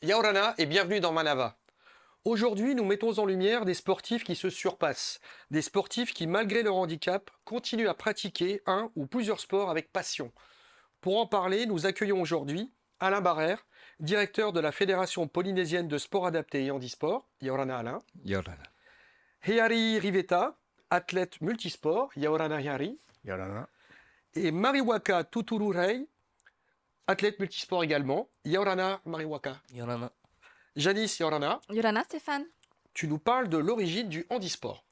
Yaorana et bienvenue dans Manava. Aujourd'hui, nous mettons en lumière des sportifs qui se surpassent, des sportifs qui, malgré leur handicap, continuent à pratiquer un ou plusieurs sports avec passion. Pour en parler, nous accueillons aujourd'hui Alain Barrère, directeur de la Fédération polynésienne de sport adapté et handisport, Yaorana Alain, Yorana. Heari Riveta, athlète multisport, Yaorana Heari, Yorana. et Mariwaka Tutururei, athlète multisport également, Yaorana Mariwaka. Yorana. Janice Yaorana, Yorana Stéphane. tu nous parles de l'origine du handisport.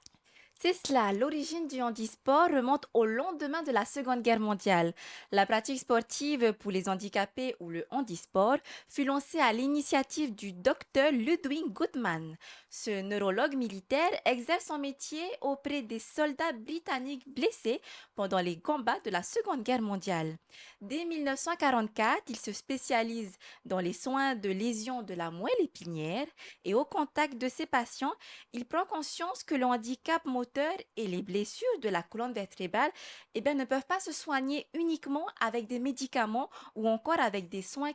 C'est cela, l'origine du handisport remonte au lendemain de la Seconde Guerre mondiale. La pratique sportive pour les handicapés ou le handisport fut lancée à l'initiative du docteur Ludwig Guttmann. Ce neurologue militaire exerce son métier auprès des soldats britanniques blessés pendant les combats de la Seconde Guerre mondiale. Dès 1944, il se spécialise dans les soins de lésions de la moelle épinière et au contact de ses patients, il prend conscience que le handicap moteur et les blessures de la colonne vertébrale ne peuvent pas se soigner uniquement avec des médicaments ou encore avec des soins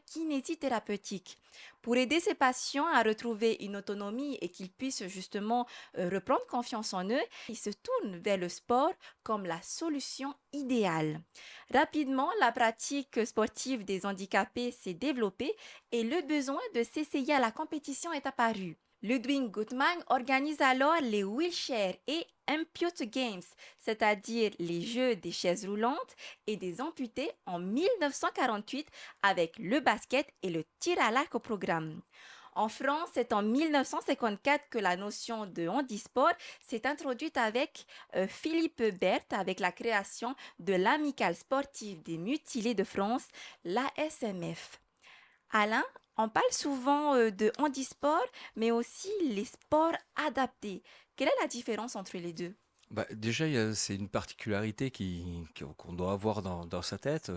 kinésithérapeutiques. Pour aider ces patients à retrouver une autonomie et qu'ils puissent justement reprendre confiance en eux, ils se tournent vers le sport comme la solution idéale. Rapidement, la pratique sportive des handicapés s'est développée et le besoin de s'essayer à la compétition est apparu. Ludwig Guttmann organise alors les Wheelchair et Amputee Games, c'est-à-dire les Jeux des chaises roulantes et des amputés en 1948 avec le basket et le tir à l'arc au programme. En France, c'est en 1954 que la notion de handisport s'est introduite avec Philippe Berthe avec la création de l'Amicale sportive des mutilés de France, l'ASMF. Alain, on parle souvent de handisport, mais aussi les sports adaptés. Quelle est la différence entre les deux? Déjà, c'est une particularité qu'on doit avoir dans sa tête.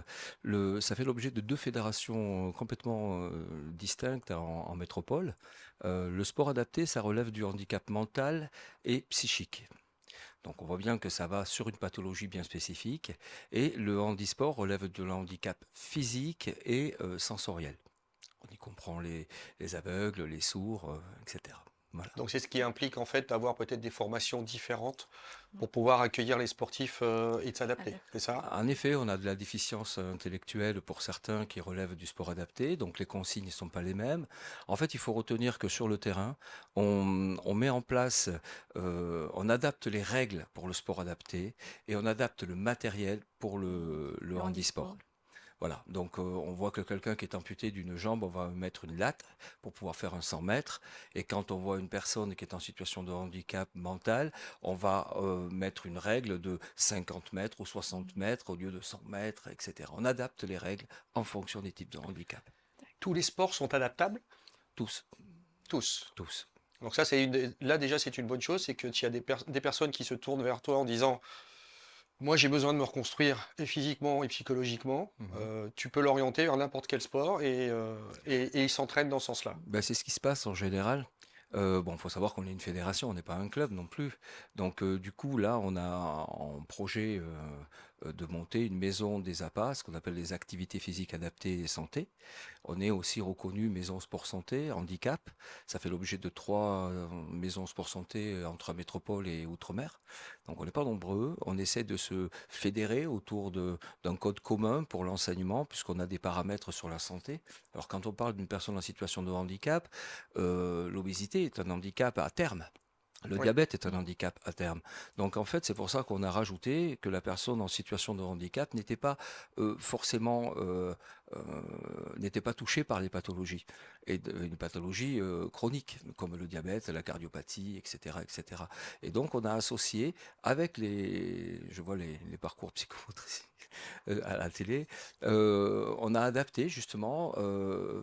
Ça fait l'objet de deux fédérations complètement distinctes en métropole. Le sport adapté, ça relève du handicap mental et psychique. Donc on voit bien que ça va sur une pathologie bien spécifique. Et le handisport relève de handicap physique et sensoriel. On y comprend les aveugles, les sourds, etc. Voilà. Donc c'est ce qui implique en fait d'avoir peut-être des formations différentes pour pouvoir accueillir les sportifs et de s'adapter, Adapté. c'est ça? En effet, on a de la déficience intellectuelle pour certains qui relèvent du sport adapté, donc les consignes ne sont pas les mêmes. En fait, il faut retenir que sur le terrain, on met en place, on adapte les règles pour le sport adapté et on adapte le matériel pour le Le handisport. handisport. Voilà, donc on voit que quelqu'un qui est amputé d'une jambe, on va mettre une latte pour pouvoir faire un 100 mètres. Et quand on voit une personne qui est en situation de handicap mental, on va mettre une règle de 50 mètres ou 60 mètres au lieu de 100 mètres, etc. On adapte les règles en fonction des types de handicap. Tous les sports sont adaptables? Tous, Tous. tous. Donc ça, là déjà c'est une bonne chose, c'est que tu as des personnes qui se tournent vers toi en disant, moi j'ai besoin de me reconstruire et physiquement et psychologiquement. Mhm. Tu peux l'orienter vers n'importe quel sport et il s'entraîne dans ce sens-là. Ben, c'est ce qui se passe en général. Bon, faut savoir qu'on est une fédération, on n'est pas un club non plus. Donc, du coup, là, on a en projet de monter une maison des APA, ce qu'on appelle les activités physiques adaptées et santé. On est aussi reconnu maison sport santé, handicap. Ça fait l'objet de trois maisons sport santé entre métropole et outre-mer. Donc, on n'est pas nombreux. On essaie de se fédérer autour d'un code commun pour l'enseignement, puisqu'on a des paramètres sur la santé. Alors, quand on parle d'une personne en situation de handicap, l'obésité est un handicap à terme. Le Oui. diabète est un handicap à terme. Donc en fait, c'est pour ça qu'on a rajouté que la personne en situation de handicap n'était pas forcément euh, n'était pas touchée par les pathologies et une pathologie chronique comme le diabète, la cardiopathie, etc., etc. Et donc on a associé avec je vois les parcours psychomotrices à la télé, on a adapté justement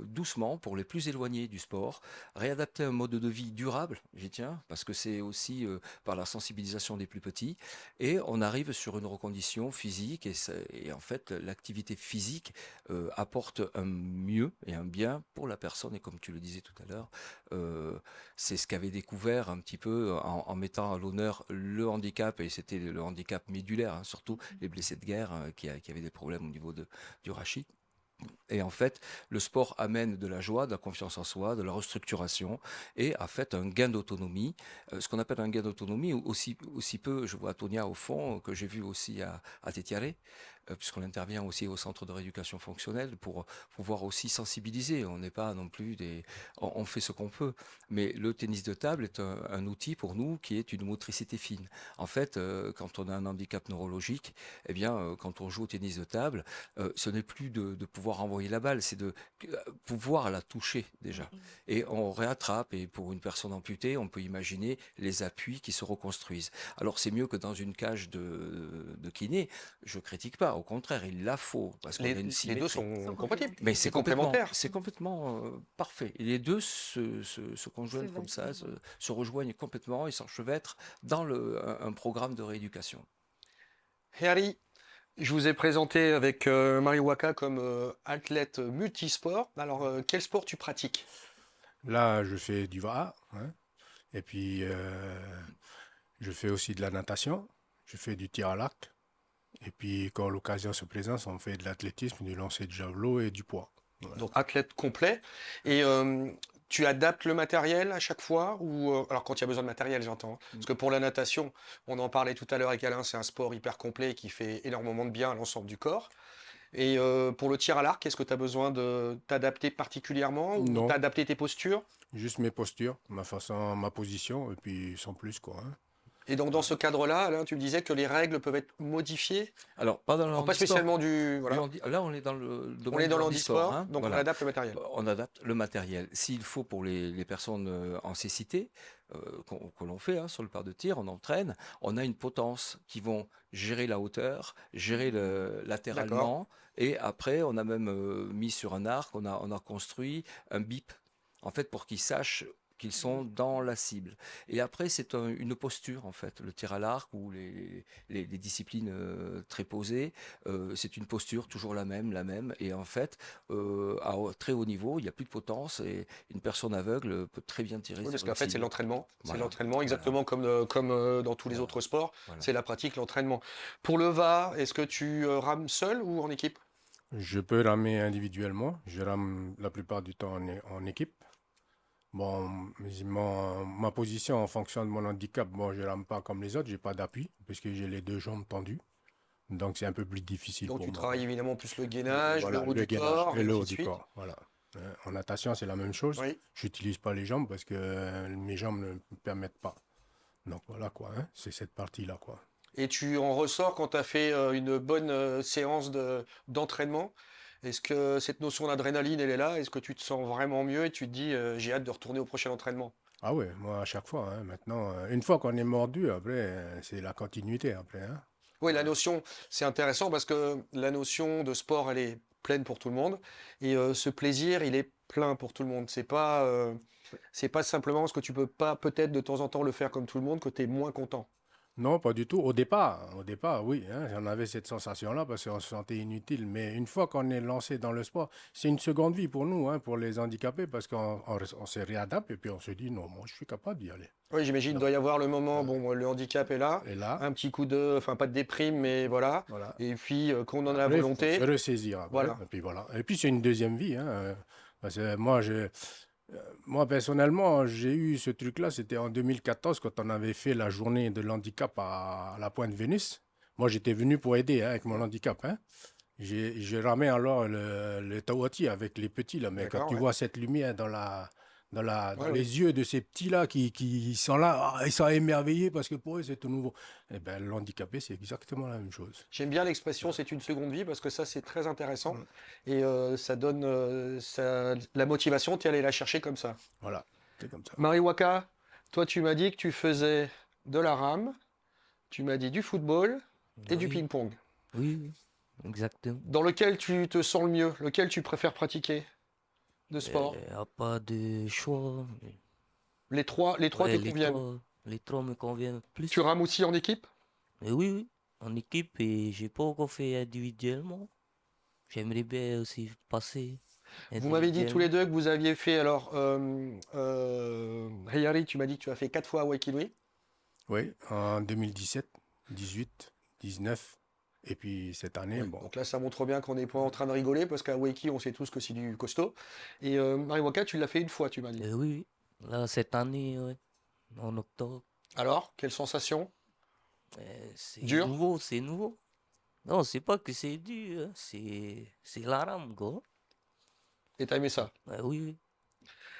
doucement pour les plus éloignés du sport, réadapter un mode de vie durable, j'y tiens, parce que c'est aussi par la sensibilisation des plus petits, et on arrive sur une recondition physique, et en fait l'activité physique apporte un mieux et un bien pour la personne, et comme tu le disais tout à l'heure, euh, c'est ce qu'avait découvert un petit peu en mettant à l'honneur le handicap, et c'était le handicap médulaire, hein, surtout les blessés de guerre qui avaient des problèmes au niveau du rachis. Et en fait, le sport amène de la joie, de la confiance en soi, de la restructuration et a fait un gain d'autonomie. Ce qu'on appelle un gain d'autonomie, aussi peu, je vois Tonia au fond, que j'ai vu aussi à Tétiaré, puisqu'on intervient aussi au centre de rééducation fonctionnelle pour pouvoir aussi sensibiliser. On n'est pas non plus on fait ce qu'on peut. Mais le tennis de table est un outil pour nous qui est une motricité fine. En fait, quand on a un handicap neurologique, eh bien, quand on joue au tennis de table, ce n'est plus de pouvoir envoyer la balle, c'est de pouvoir la toucher déjà. Mm, mm. Et on réattrape, et pour une personne amputée, on peut imaginer les appuis qui se reconstruisent. Alors c'est mieux que dans une cage de kiné, je critique pas, au contraire, il la faut, parce qu'on a une Les deux symétrie. sont Sont compatibles, Mais complémentaires. c'est complémentaire. c'est complètement parfait. Et les deux se Se conjoignent comme ça, valident. se rejoignent complètement et s'enchevêtrent dans un programme de rééducation. Et Harry, je vous ai présenté avec Marie Waka comme athlète multisport. Alors, quel sport tu pratiques? Là, je fais du VA, hein, et puis je fais aussi de la natation, je fais du tir à l'arc, et puis quand l'occasion se présente, on fait de l'athlétisme, du lancer de javelot et du poids. Voilà. Donc, athlète complet. Et tu adaptes le matériel à chaque fois ou alors quand il y a besoin de matériel, j'entends. Parce que pour la natation, on en parlait tout à l'heure avec Alain, c'est un sport hyper complet qui fait énormément de bien à l'ensemble du corps. Et pour le tir à l'arc, est-ce que tu as besoin de t'adapter particulièrement ou Non, t'adapter tes postures? juste mes postures, ma façon, ma position, et puis sans plus, quoi. Hein. Et donc, dans ce cadre-là, Alain, tu me disais que les règles peuvent être modifiées. Alors, pas dans le Alors, pas handisport. spécialement du. Voilà. Là, on est dans le On domaine est du dans le handisport, handisport, hein, donc on voilà. adapte le matériel. On adapte le matériel. S'il faut pour les personnes en cécité, que l'on fait hein, sur le par de tir, on entraîne, on a une potence qui vont gérer la hauteur, gérer D'accord. latéralement, et après, on a même mis sur un arc, on a construit un bip, en fait, pour qu'ils sachent qu'ils sont dans la cible. Et après, c'est une posture, en fait. Le tir à l'arc ou les disciplines très posées, c'est une posture toujours la même. Et en fait, très haut niveau, il n'y a plus de potence et une personne aveugle peut très bien tirer Oui, parce sur qu'en une fait, c'est cible. l'entraînement. C'est Voilà, l'entraînement, voilà, exactement comme, dans tous les voilà, autres sports. voilà. C'est la pratique, l'entraînement. Pour le VA, est-ce que tu rames seul ou en équipe? Je peux ramer individuellement, je rame la plupart du temps en équipe. Bon, ma position en fonction de mon handicap, bon, je rame pas comme les autres, j'ai pas d'appui, puisque j'ai les deux jambes tendues. Donc c'est un peu plus difficile Donc pour tu moi, travailles quoi. évidemment plus le gainage, le Voilà, haut le du gainage corps, et et le ainsi haut de du suite. corps, voilà. En natation, c'est la même chose. Oui. Je n'utilise pas les jambes parce que mes jambes ne me permettent pas. Donc voilà quoi, hein, c'est cette partie-là quoi. Et tu en ressors quand tu as fait une bonne séance d'entraînement. Est-ce que cette notion d'adrénaline, elle est là? Est-ce que tu te sens vraiment mieux et tu te dis, j'ai hâte de retourner au prochain entraînement? Ah ouais, moi à chaque fois, hein, maintenant, une fois qu'on est mordu, après, c'est la continuité après, hein. Oui, la notion, c'est intéressant parce que la notion de sport, elle est pleine pour tout le monde. Et ce plaisir, il est plein pour tout le monde. C'est pas simplement parce que tu peux pas peut-être de temps en temps le faire comme tout le monde que tu es moins content. Non, pas du tout. Au départ, oui, hein, j'en avais cette sensation-là parce qu'on se sentait inutile. Mais une fois qu'on est lancé dans le sport, c'est une seconde vie pour nous, hein, pour les handicapés, parce qu'on se réadapte et puis on se dit, non, moi je suis capable d'y aller. Oui, j'imagine, il Donc, doit y avoir le moment, euh, bon, le handicap est là, et là, un petit coup de, enfin pas de déprime, mais voilà. voilà. Et puis, quand on en a la Après, il faut se volonté, ressaisir après, voilà. et puis voilà. Et puis c'est une deuxième vie, hein, parce que moi personnellement, j'ai eu ce truc-là, c'était en 2014 quand on avait fait la journée de l'handicap à la Pointe-Vénus. Moi, j'étais venu pour aider hein, avec mon handicap. Hein. J'ai ramé alors le Tawati avec les petits là, mais quand D'accord, tu ouais. vois cette lumière dans Ouais, ouais. les yeux de ces petits-là qui sont là, ils sont émerveillés parce que pour eux c'est tout nouveau. Eh ben, l'handicapé, c'est exactement la même chose. J'aime bien l'expression c'est une seconde vie parce que ça c'est très intéressant Mm. et ça donne la motivation, tu es allé la chercher comme ça. Voilà, c'est comme ça. Marie Waka, toi tu m'as dit que tu faisais de la rame, tu m'as dit du football et du Oui, ping-pong. oui, exactement. Dans lequel tu te sens le mieux, lequel tu préfères pratiquer de sport? Il n'y a pas de choix. Les trois te Ouais, conviennent. les trois me conviennent Tu plus. rames aussi en équipe? Et oui, oui, en équipe et j'ai pas encore fait individuellement. J'aimerais bien aussi passer Vous m'avez dit tous les individuellement. deux que vous aviez fait, alors, Hayari, tu m'as dit que tu as fait 4 fois à Waikidoi. Oui, en 2017, 18, 19. Et puis cette année, Oui, bon, donc là, ça montre bien qu'on n'est pas en train de rigoler parce qu'à Waiki, on sait tous que c'est du costaud. Et Mariwaka, tu l'as fait une fois, tu m'as dit. Oui, oui. Là, cette année, ouais, en octobre, Alors, quelle sensation? c'est Dur? nouveau, c'est nouveau. Non, c'est pas que c'est dur, hein, c'est la rame, quoi. Et t'as aimé ça? Oui, oui,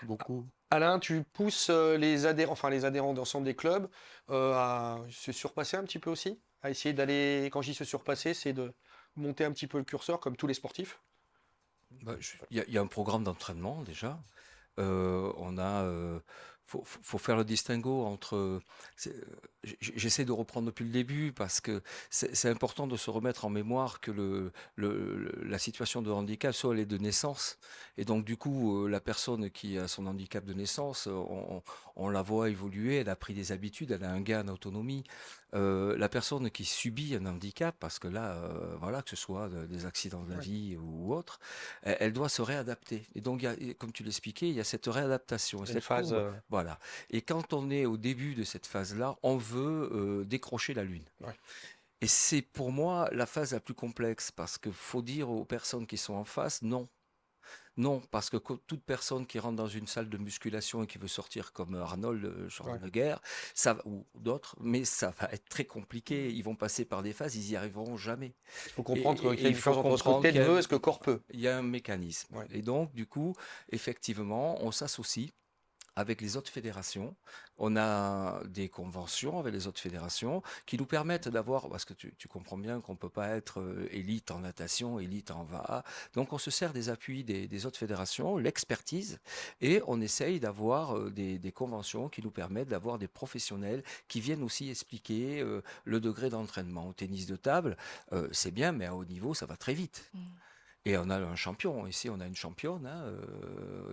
beaucoup. Alain, tu pousses les adhérents d'ensemble des clubs à se surpasser un petit peu aussi? À essayer d'aller, quand je dis se surpasser, c'est de monter un petit peu le curseur comme tous les sportifs? Bah, il y a un programme d'entraînement déjà. On a, faut faire le distinguo entre. J'essaie de reprendre depuis le début parce que c'est important de se remettre en mémoire que la situation de handicap, soit elle est de naissance, et donc du coup, la personne qui a son handicap de naissance, on la voit évoluer, elle a pris des habitudes, elle a un gain en autonomie. La personne qui subit un handicap, parce que là, voilà, que ce soit des accidents de la Ouais. vie ou autre, elle doit se réadapter. Et donc, comme tu l'expliquais, il y a cette réadaptation, Une cette phase. courbe. Voilà. Et quand on est au début de cette phase-là, on veut décrocher la Lune. Ouais. Et c'est pour moi la phase la plus complexe parce qu'il faut dire aux personnes qui sont en face, non. Non, parce que toute personne qui rentre dans une salle de musculation et qui veut sortir comme Arnold Ouais. Schwarzenegger, ou d'autres, mais ça va être très compliqué. Ils vont passer par des phases, ils n'y arriveront jamais. Il faut Et, comprendre qu'il y a et une il faut différence entre ce que comprendre tête veut et ce que corps peut. il y a un mécanisme. Ouais. Et donc, du coup, effectivement, on s'associe avec les autres fédérations. On a des conventions avec les autres fédérations qui nous permettent d'avoir, parce que tu comprends bien qu'on ne peut pas être élite en natation, élite en VA. Donc on se sert des appuis des autres fédérations, l'expertise, et on essaye d'avoir des conventions qui nous permettent d'avoir des professionnels qui viennent aussi expliquer le degré d'entraînement. Au tennis de table, c'est bien, mais à haut niveau, ça va très vite. Mm. Et on a un champion. Ici, on a une championne. Hein,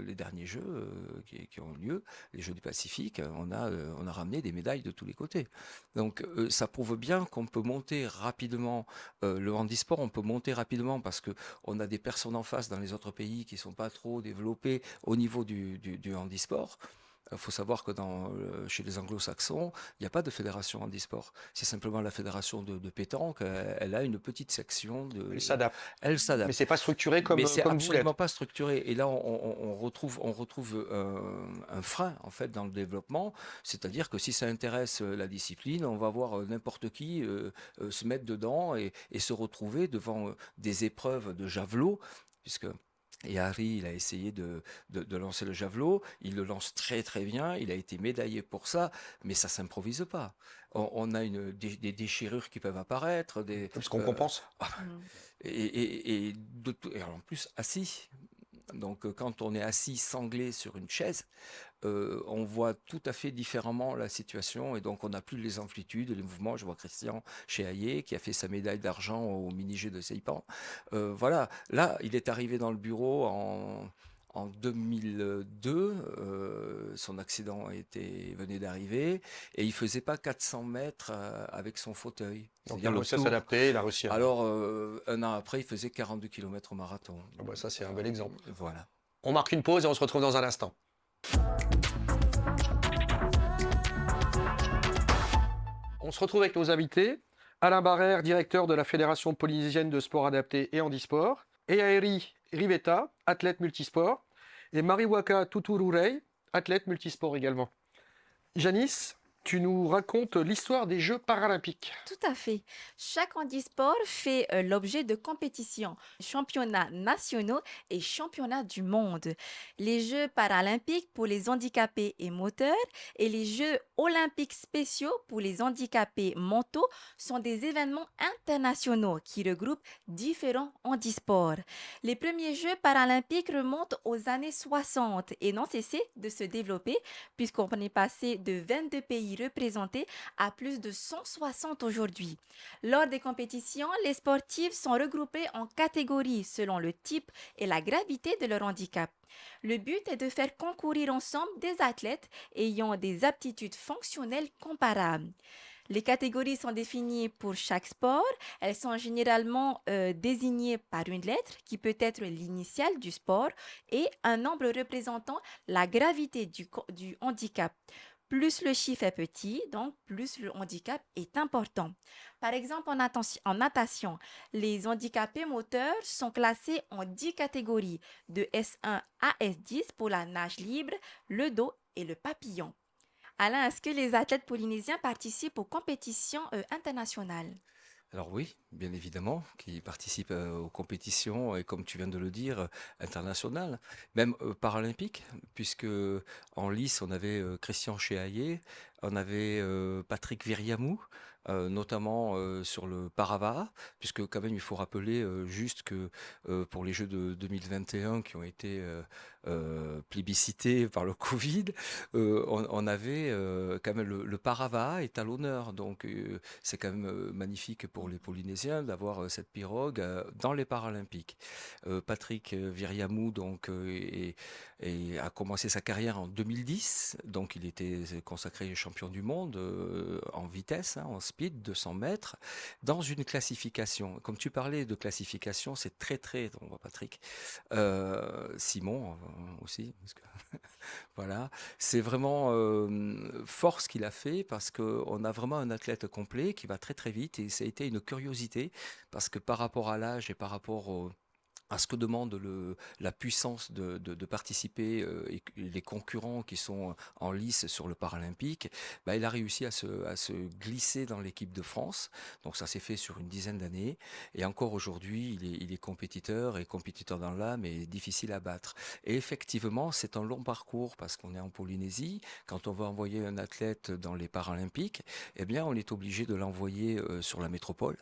les derniers jeux qui ont lieu, les Jeux du Pacifique, on a ramené des médailles de tous les côtés. Donc, ça prouve bien qu'on peut monter rapidement. Le handisport, on peut monter rapidement parce que on a des personnes en face dans les autres pays qui sont pas trop développées au niveau du handisport. Il faut savoir que chez les anglo-saxons, il n'y a pas de fédération handisport. C'est simplement la fédération de pétanque. Elle a une petite section Il s'adapte. elle Mais s'adapte. c'est pas structuré Mais c'est comme vous l'êtes. absolument pas structuré. Et là, on retrouve un frein en fait dans le développement. C'est-à-dire que si ça intéresse la discipline, on va voir n'importe qui se mettre dedans et se retrouver devant des épreuves de javelot, puisque et Harry, il a essayé de lancer le javelot. Il le lance très très bien. Il a été médaillé pour ça, mais ça s'improvise pas. On a des déchirures qui peuvent apparaître, Parce qu'on compense. Mm. et en plus assis. Donc quand on est assis sanglé sur une chaise, on voit tout à fait différemment la situation et donc on n'a plus les amplitudes, les mouvements. Je vois Christian Chéhaillé qui a fait sa médaille d'argent au mini-jeu de Saipan. Voilà, là il est arrivé dans le bureau en 2002, son accident venait d'arriver et il faisait pas 400 mètres avec son fauteuil. Donc il C'est-à-dire a le réussi à tour. s'adapter, il a réussi à... Alors, un an après, il faisait 42 km au marathon. Ah bah ça, c'est un bel exemple. Voilà. On marque une pause et on se retrouve dans un instant. On se retrouve avec nos invités. Alain Barrère, directeur de la Fédération polynésienne de sport adapté et handisport. Et Aeri Rivetta, athlète multisport. Et Mariwaka Tutururei, athlète multisport également. Janice, tu nous racontes l'histoire des Jeux paralympiques. Tout à fait. Chaque handisport fait l'objet de compétitions, championnats nationaux et championnats du monde. Les Jeux paralympiques pour les handicapés et moteurs et les Jeux olympiques spéciaux pour les handicapés mentaux sont des événements internationaux qui regroupent différents handisports. Les premiers Jeux paralympiques remontent aux années 60 et n'ont cessé de se développer puisqu'on est passé de 22 pays représentés à plus de 160 aujourd'hui. Lors des compétitions, les sportifs sont regroupés en catégories selon le type et la gravité de leur handicap. Le but est de faire concourir ensemble des athlètes ayant des aptitudes fonctionnelles comparables. Les catégories sont définies pour chaque sport. Elles sont généralement désignées par une lettre qui peut être l'initiale du sport et un nombre représentant la gravité du handicap. Plus le chiffre est petit, donc plus le handicap est important. Par exemple, en natation, les handicapés moteurs sont classés en 10 catégories, de S1 à S10 pour la nage libre, le dos et le papillon. Alain, est-ce que les athlètes polynésiens participent aux compétitions internationales? Alors oui, bien évidemment, qui participent aux compétitions et comme tu viens de le dire, internationales, même paralympiques, puisque en lice, on avait Christian Chéaillé, on avait Patrick Viriamou, notamment sur le Paravaa, puisque quand même il faut rappeler juste que pour les Jeux de 2021 qui ont été plébiscités par le Covid, on avait quand même le Paravaa est à l'honneur, donc c'est quand même magnifique pour les Polynésiens d'avoir cette pirogue dans les Paralympiques. Patrick Viriamou donc a commencé sa carrière en 2010, donc il était consacré champion du monde en vitesse, hein, en speed, 200 mètres, dans une classification. Comme tu parlais de classification, c'est très, on voit Patrick, Simon aussi, parce que voilà, c'est vraiment fort ce qu'il a fait parce qu'on a vraiment un athlète complet qui va très vite et ça a été une curiosité parce que par rapport à l'âge et par rapport à ce que demande la puissance de participer et les concurrents qui sont en lice sur le paralympique, bah, il a réussi à se glisser dans l'équipe de France. Donc ça s'est fait sur une dizaine d'années. Et encore aujourd'hui, il est compétiteur et compétiteur dans l'âme et difficile à battre. Et effectivement, c'est un long parcours parce qu'on est en Polynésie. Quand on va envoyer un athlète dans les Paralympiques, eh bien, on est obligé de l'envoyer sur la métropole.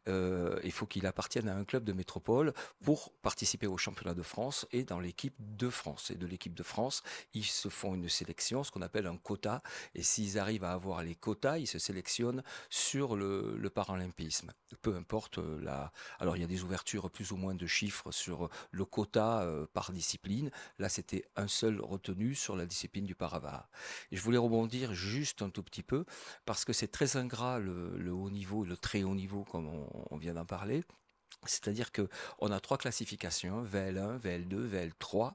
Il faut qu'il appartienne à un club de métropole pour participer au championnat de France et dans l'équipe de France. Et de l'équipe de France, ils se font une sélection, ce qu'on appelle un quota. Et s'ils arrivent à avoir les quotas, ils se sélectionnent sur le paralympisme. Peu importe la... Alors il y a des ouvertures plus ou moins de chiffres sur le quota par discipline. Là, c'était un seul retenu sur la discipline du Paravaa. Et je voulais rebondir juste un tout petit peu parce que c'est très ingrat le haut niveau et le très haut niveau comme on vient d'en parler. C'est-à-dire que on a trois classifications, VL1, VL2, VL3,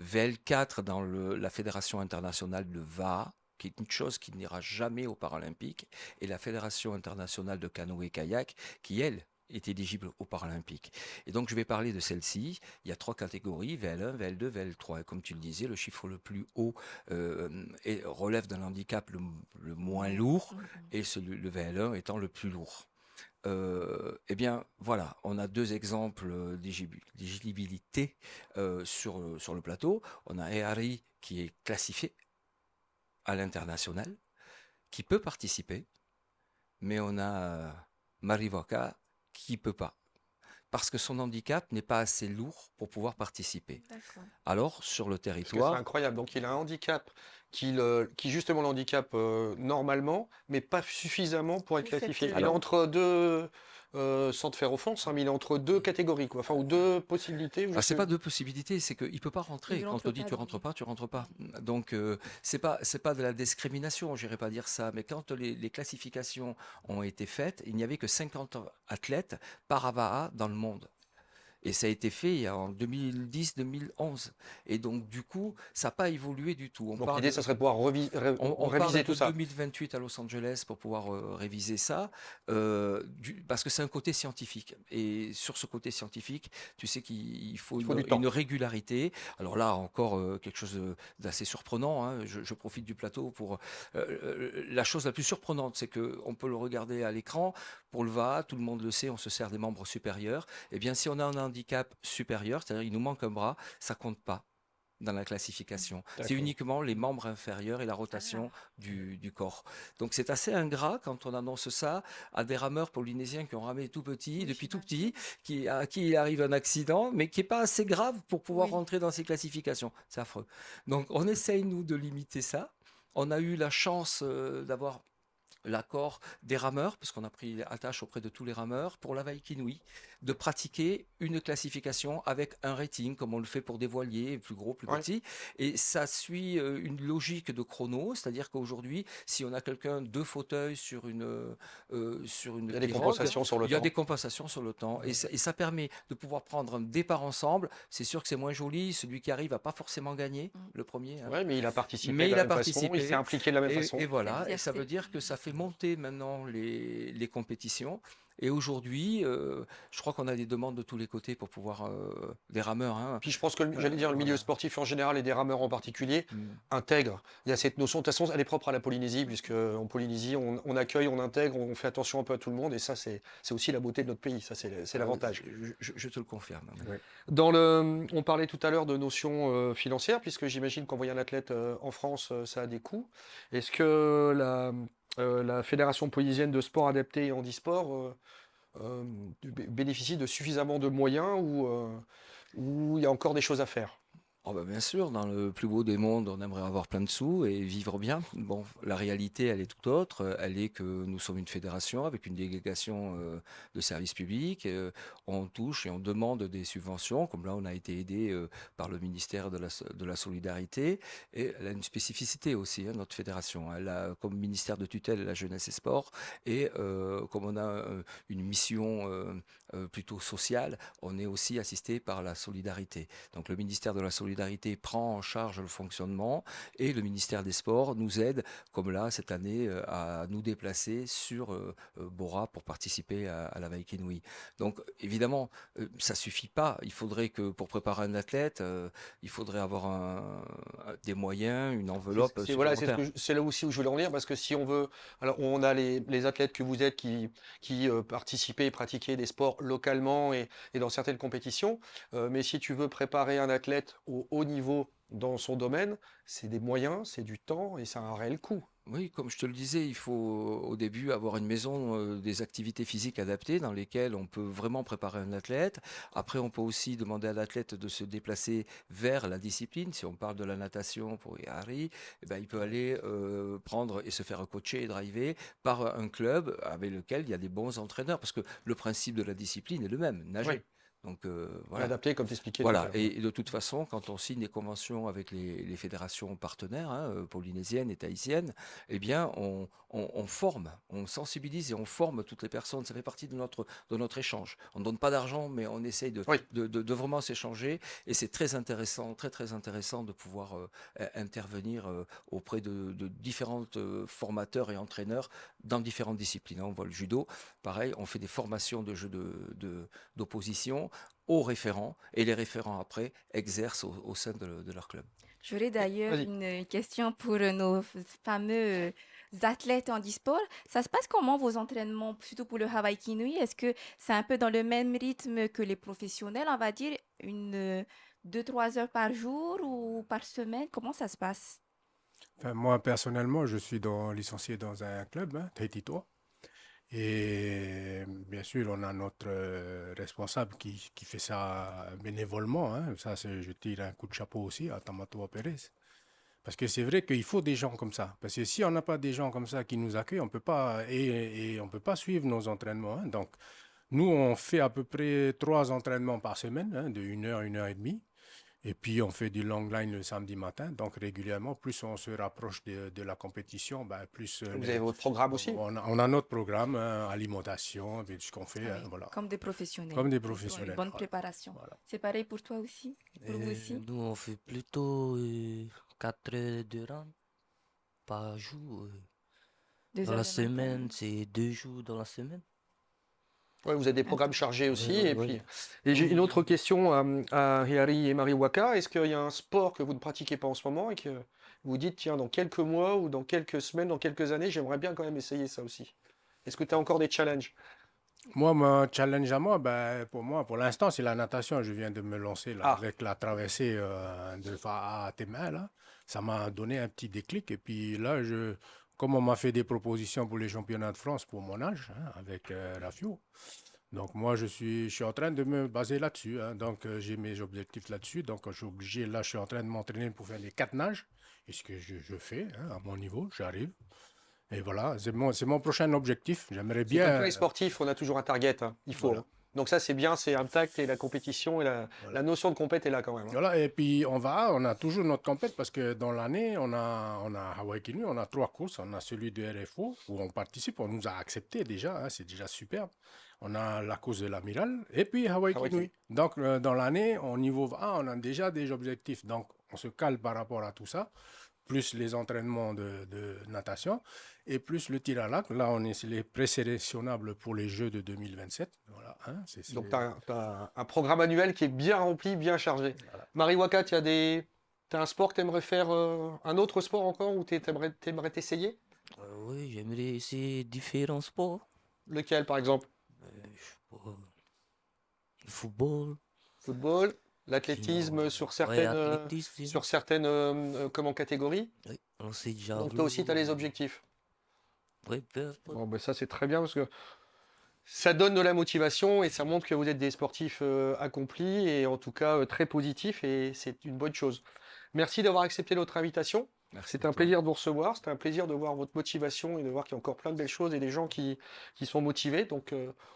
VL4 dans la Fédération internationale de VA, qui est une chose qui n'ira jamais aux Paralympiques, et la Fédération internationale de canoë-kayak, qui, elle, est éligible aux Paralympiques. Et donc, je vais parler de celle-ci. Il y a trois catégories, VL1, VL2, VL3. Et comme tu le disais, le chiffre le plus haut relève d'un handicap le moins lourd, et le VL1 étant le plus lourd. Eh bien, voilà, on a deux exemples d'éligibilité sur le plateau. On a Ehari qui est classifié à l'international, qui peut participer, mais on a Marivoka qui ne peut pas, parce que son handicap n'est pas assez lourd pour pouvoir participer. D'accord. Alors, sur le Parce que c'est territoire, incroyable. Donc il a un handicap qui justement le handicap normalement, mais pas suffisamment pour être Pour faire classifié. plus Il est alors, entre deux, sans te faire offense, hein, mais il est entre deux catégories, quoi. Enfin, ou deux possibilités. Ou je c'est sais... pas deux possibilités, c'est qu'il peut pas Il rentrer. ne Quand on rentre dit pas tu dans... rentres pas, tu rentres pas. Donc c'est pas de la discrimination, j'irais pas dire ça. Mais quand les classifications ont été faites, il n'y avait que 50 athlètes par AVAA dans le monde. Et ça a été fait en 2010-2011. Et donc, du coup, ça n'a pas évolué du tout. Donc l'idée, ça serait de pouvoir On parle réviser de tout ça. 2028 à Los Angeles pour pouvoir réviser ça, parce que c'est un côté scientifique. Et sur ce côté scientifique, tu sais qu'il faut Il faut du temps. une régularité. Alors là, encore quelque chose d'assez surprenant, hein. Je profite du plateau pour... la chose la plus surprenante, c'est qu'on peut le regarder à l'écran. Pour le VA, tout le monde le sait, on se sert des membres supérieurs. Eh bien, si on a un handicap supérieur, c'est-à-dire il nous manque un bras, ça compte pas dans la classification. C'est D'accord. uniquement les membres inférieurs et la rotation du corps. Donc c'est assez ingrat quand on annonce ça à des rameurs polynésiens qui ont ramé tout petit, Oui, depuis tout j'imagine. petit, à qui il arrive un accident, mais qui n'est pas assez grave pour pouvoir Oui. rentrer dans ces classifications. C'est affreux. Donc on essaye, nous, de limiter ça. On a eu la chance d'avoir l'accord des rameurs, parce qu'on a pris attache auprès de tous les rameurs, pour la Vaikinui, de pratiquer une classification avec un rating, comme on le fait pour des voiliers, plus gros, plus Ouais. petits. Et ça suit une logique de chrono, c'est-à-dire qu'aujourd'hui, si on a quelqu'un 2 fauteuils sur une Il y a des pirogue, compensations sur le il y a temps. des compensations sur le temps. Et ça permet de pouvoir prendre un départ ensemble. C'est sûr que c'est moins joli. Celui qui arrive va pas forcément gagner, le premier, hein. Ouais, mais il a participé Mais de il la a même façon, il s'est participé. impliqué de la même façon. Et voilà, et ça Fierté. veut dire que ça fait monter maintenant les compétitions. Et aujourd'hui, je crois qu'on a des demandes de tous les côtés pour pouvoir, des rameurs, hein. Puis je pense que, j'allais dire, le milieu Voilà. sportif en général et des rameurs en particulier Mm. intègrent. Il y a cette notion, de toute façon, elle est propre à la Polynésie, puisque en Polynésie, on accueille, on intègre, on fait attention un peu à tout le monde, et ça, c'est aussi la beauté de notre pays, ça, c'est l'avantage. Je te le confirme. Oui. On parlait tout à l'heure de notions financières, puisque j'imagine qu'envoyer un athlète en France, ça a des coûts. Est-ce que la Fédération polynésienne de sport adapté et handisport bénéficie de suffisamment de moyens ou il y a encore des choses à faire? Oh bah bien sûr, dans le plus beau des mondes, on aimerait avoir plein de sous et vivre bien. Bon, la réalité, elle est tout autre. Elle est que nous sommes une fédération avec une délégation de services publics. On touche et on demande des subventions, comme là, on a été aidé par le ministère de la Solidarité. Et elle a une spécificité aussi, hein, notre fédération. Elle a comme ministère de tutelle la jeunesse et sport. Et comme on a une mission plutôt sociale, on est aussi assisté par la solidarité. Donc le ministère de la Solidarité prend en charge le fonctionnement et le ministère des Sports nous aide, comme là cette année, à nous déplacer sur Bora pour participer à la Vaikinui. Donc évidemment, ça suffit pas. Il faudrait que pour préparer un athlète, il faudrait avoir des moyens, une enveloppe Voilà, supplémentaire. c'est là aussi où je voulais en venir, parce que si on veut, alors on a les athlètes que vous êtes qui participaient et pratiquaient des sports localement et dans certaines compétitions, mais si tu veux préparer un athlète au haut niveau dans son domaine, c'est des moyens, c'est du temps et c'est un réel coût. Oui, comme je te le disais, il faut au début avoir une maison des activités physiques adaptées dans lesquelles on peut vraiment préparer un athlète. Après, on peut aussi demander à l'athlète de se déplacer vers la discipline. Si on parle de la natation pour Yari, eh ben, il peut aller prendre et se faire coacher et driver par un club avec lequel il y a des bons entraîneurs. Parce que le principe de la discipline est le même, nager. Oui, Donc voilà. adapté comme tu expliquais tout à Voilà, l'heure. et de toute façon, quand on signe des conventions avec les fédérations partenaires, hein, polynésiennes et tahitiennes, eh bien, on forme, on sensibilise et on forme toutes les personnes. Ça fait partie de notre échange. On ne donne pas d'argent, mais on essaye Oui. de vraiment s'échanger. Et c'est très intéressant, très, très intéressant de pouvoir intervenir auprès de différents formateurs et entraîneurs dans différentes disciplines. On voit le judo, pareil, on fait des formations de jeux d'opposition aux référents et les référents après exercent au sein de leur club. J'aurais d'ailleurs Vas-y. une question pour nos fameux athlètes en e-sport. Ça se passe comment vos entraînements, surtout pour le Hawaii Kinui? Est-ce que c'est un peu dans le même rythme que les professionnels, on va dire, 2-3 heures par jour ou par semaine? Comment ça se passe? Enfin, moi, personnellement, je suis licencié dans un club, hein, Tahiti 3. Et bien sûr, on a notre responsable qui fait ça bénévolement, hein. Ça, je tire un coup de chapeau aussi à Tamatoa Pérez. Parce que c'est vrai qu'il faut des gens comme ça. Parce que si on n'a pas des gens comme ça qui nous accueillent, on peut pas, et on peut pas suivre nos entraînements, hein. Donc, nous, on fait à peu près 3 entraînements par semaine, hein, de 1 heure et demie. Et puis, on fait du long line le samedi matin. Donc, régulièrement, plus on se rapproche de la compétition, ben, plus Vous avez votre programme aussi? on a notre programme, hein, alimentation, et puis ce qu'on fait, Ah hein, oui, voilà. comme des professionnels. Comme des Plutôt une professionnels. bonne Voilà. préparation. Voilà. C'est pareil pour toi aussi? Pour vous Et aussi? nous, on fait plutôt 4 heures de run par jour. 2 Dans heures la le matin. semaine, c'est 2 jours dans la semaine. Ouais, vous avez des programmes chargés aussi. Et Oui. j'ai une autre question à Hihari et Mariwaka. Est-ce qu'il y a un sport que vous ne pratiquez pas en ce moment et que vous dites, tiens, dans quelques mois ou dans quelques semaines, dans quelques années, j'aimerais bien quand même essayer ça aussi? Est-ce que tu as encore des challenges? Moi, mon challenge à moi, ben, pour l'instant, c'est la natation. Je viens de me lancer là, Ah, avec la traversée à tes mains, là. Ça m'a donné un petit déclic. Et puis là, comme on m'a fait des propositions pour les championnats de France pour mon âge, hein, avec Rafio. Donc moi, je suis en train de me baser là-dessus, hein. Donc j'ai mes objectifs là-dessus. Donc je suis obligé, là, je suis en train de m'entraîner pour faire les 4 nages. Et ce que je fais, hein, à mon niveau, j'arrive. Et voilà, c'est mon prochain objectif. J'aimerais C'est comme bien. tous les sportifs, on a toujours un target, hein. Il faut. Voilà. Hein. Donc ça, c'est bien, c'est intact et la compétition et la Voilà. notion de compète est là quand même. Hein. Voilà, et puis on a toujours notre compète parce que dans l'année, on a Hawaii Kinui, on a 3 courses. On a celui de RFO où on participe, on nous a accepté déjà, hein, c'est déjà superbe. On a la course de l'Amiral et puis Hawaii Hawaii Kinui. Donc dans l'année, au niveau 1, on a déjà des objectifs. Donc on se cale par rapport à tout ça, plus les entraînements de natation et plus le tir à l'arc. Là, on est les présélectionnables pour les Jeux de 2027. Voilà, hein, Donc tu as un programme annuel qui est bien rempli, bien chargé. Voilà. Marie-Waka, t'as un sport que tu aimerais faire, un autre sport encore où tu aimerais t'essayer? Oui, j'aimerais essayer différents sports. Lequel par exemple? Je sais pas, le football, Football, l'athlétisme sinon, sur ouais, certaines, athlétisme. comment, catégories? Oui, lancer de Donc toi aussi, tu as les javelot. objectifs. Oui, peu importe. Bon, ben ça, c'est très bien parce que ça donne de la motivation et ça montre que vous êtes des sportifs accomplis et en tout cas très positifs et c'est une bonne chose. Merci d'avoir accepté notre invitation. Merci C'était un Antoine. plaisir de vous recevoir. C'était un plaisir de voir votre motivation et de voir qu'il y a encore plein de belles choses et des gens qui sont motivés. Donc,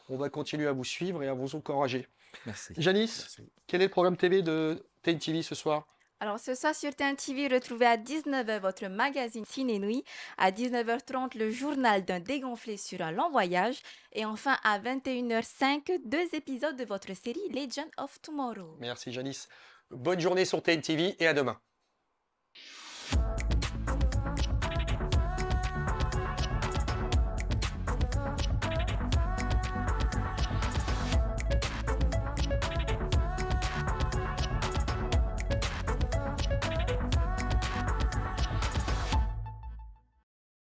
on va continuer à vous suivre et à vous encourager. Merci. Janice, Merci. quel est le programme TV de TNTV ce soir? Alors ce soir sur TNTV, retrouvez à 19h votre magazine Ciné Nuit, à 19h30 le journal d'un dégonflé sur un long voyage et enfin à 21h05 2 épisodes de votre série Legend of Tomorrow. Merci Janice. Bonne journée sur TNTV et à demain.